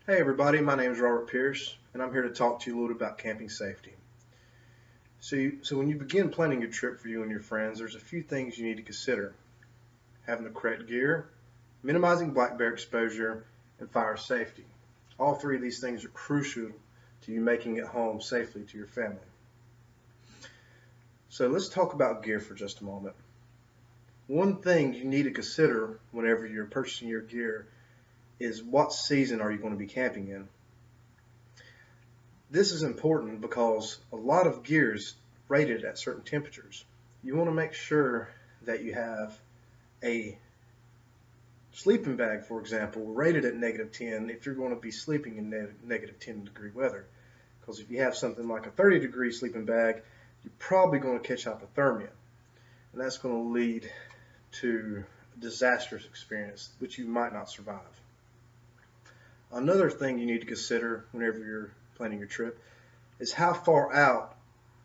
Hey everybody, my name is Robert Pierce, and I'm here to talk to you a little about camping safety. So when you begin planning your trip for you and your friends, there's a few things you need to consider. Having the correct gear, minimizing black bear exposure, and fire safety. All three of these things are crucial to you making it home safely to your family. So let's talk about gear for just a moment. One thing you need to consider whenever you're purchasing your gear is what season are you going to be camping in. This is important because a lot of gear is rated at certain temperatures. You want to make sure that you have a sleeping bag, for example, rated at -10 if you're going to be sleeping in -10-degree weather. Because if you have something like a 30-degree sleeping bag, you're probably going to catch hypothermia. And that's going to lead to a disastrous experience, which you might not survive. Another thing you need to consider whenever you're planning your trip is how far out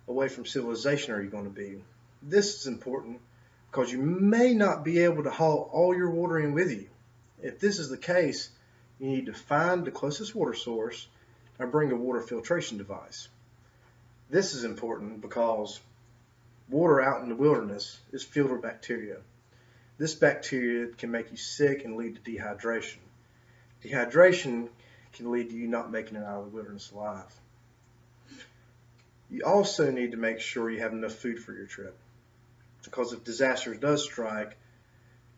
away from civilization are you going to be. This is important because you may not be able to haul all your water in with you. If this is the case, you need to find the closest water source and bring a water filtration device. This is important because water out in the wilderness is filled with bacteria. This bacteria can make you sick and lead to dehydration. Dehydration can lead to you not making it out of the wilderness alive. You also need to make sure you have enough food for your trip, because if disaster does strike,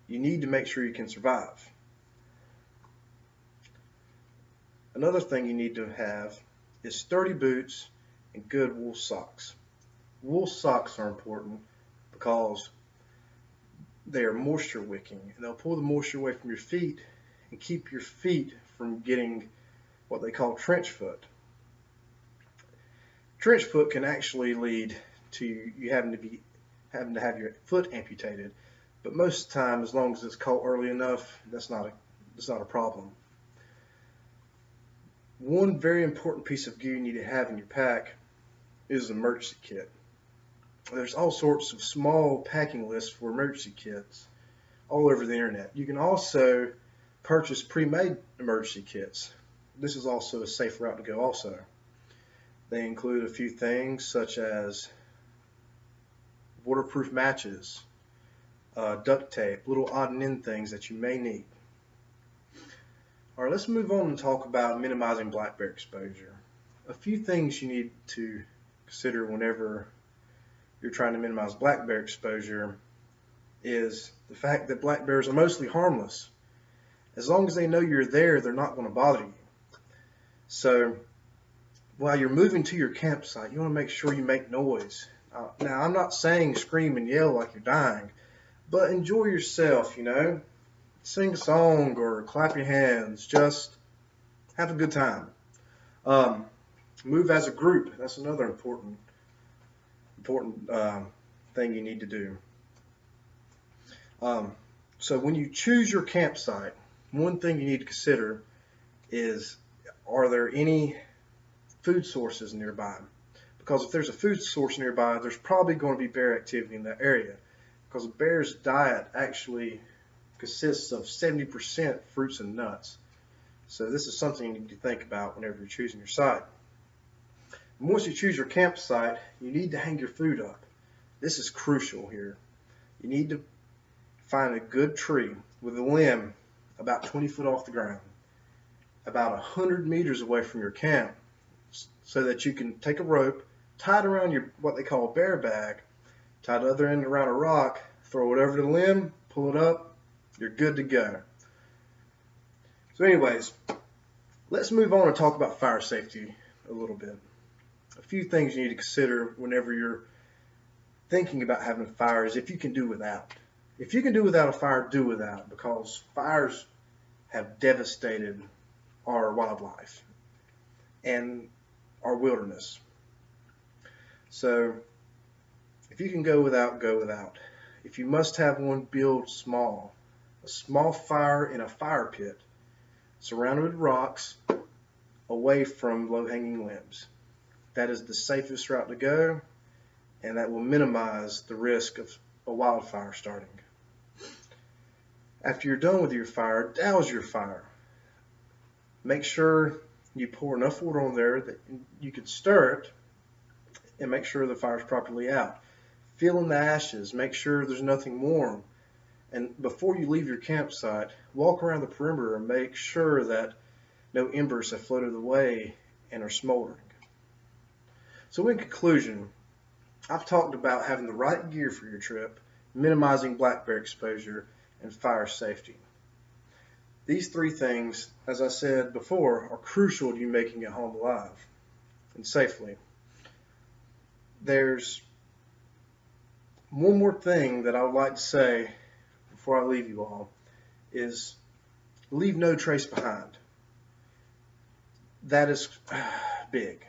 you need to make sure you can survive. Another thing you need to have is sturdy boots and good wool socks. Wool socks are important because they are moisture wicking, and they'll pull the moisture away from your feet and keep your feet from getting what they call trench foot. Trench foot can actually lead to you having to have your foot amputated, but most of the time, as long as it's caught early enough, that's not a problem. One very important piece of gear you need to have in your pack is an emergency kit. There's all sorts of small packing lists for emergency kits all over the internet. You can also purchase pre-made emergency kits. This is also a safe route to go also. They include a few things such as waterproof matches, duct tape, little odd and end things that you may need. All right, let's move on and talk about minimizing black bear exposure. A few things you need to consider whenever you're trying to minimize black bear exposure is the fact that black bears are mostly harmless. As long as they know you're there, they're not going to bother you. So while you're moving to your campsite, you want to make sure you make noise. Now, I'm not saying scream and yell like you're dying, but enjoy yourself, Sing a song or clap your hands. Just have a good time. Move as a group. That's another important thing you need to do. So when you choose your campsite, one thing you need to consider is, are there any food sources nearby? Because if there's a food source nearby, there's probably going to be bear activity in that area, because a bear's diet actually consists of 70% fruits and nuts. So this is something you need to think about whenever you're choosing your site. And once you choose your campsite, you need to hang your food up. This is crucial here. You need to find a good tree with a limb about 20 foot off the ground, about 100 meters away from your camp, so that you can take a rope, tie it around your what they call a bear bag, tie the other end around a rock, throw it over the limb, pull it up, you're good to go. So anyways, let's move on and talk about fire safety a little bit. A few things you need to consider whenever you're thinking about having fires, if you can do without. If you can do without a fire, do without, because fires have devastated our wildlife and our wilderness. So if you can go without, go without. If you must have one, build small. A small fire in a fire pit, surrounded with rocks, away from low-hanging limbs. That is the safest route to go, and that will minimize the risk of a wildfire starting. After you're done with your fire, douse your fire. Make sure you pour enough water on there that you can stir it and make sure the fire's properly out. Feel in the ashes, make sure there's nothing warm. And before you leave your campsite, walk around the perimeter and make sure that no embers have floated away and are smoldering. So in conclusion, I've talked about having the right gear for your trip, minimizing black bear exposure, and fire safety. These three things, as I said before, are crucial to you making it home alive and safely. There's one more thing that I would like to say before I leave you all, is leave no trace behind. That is big.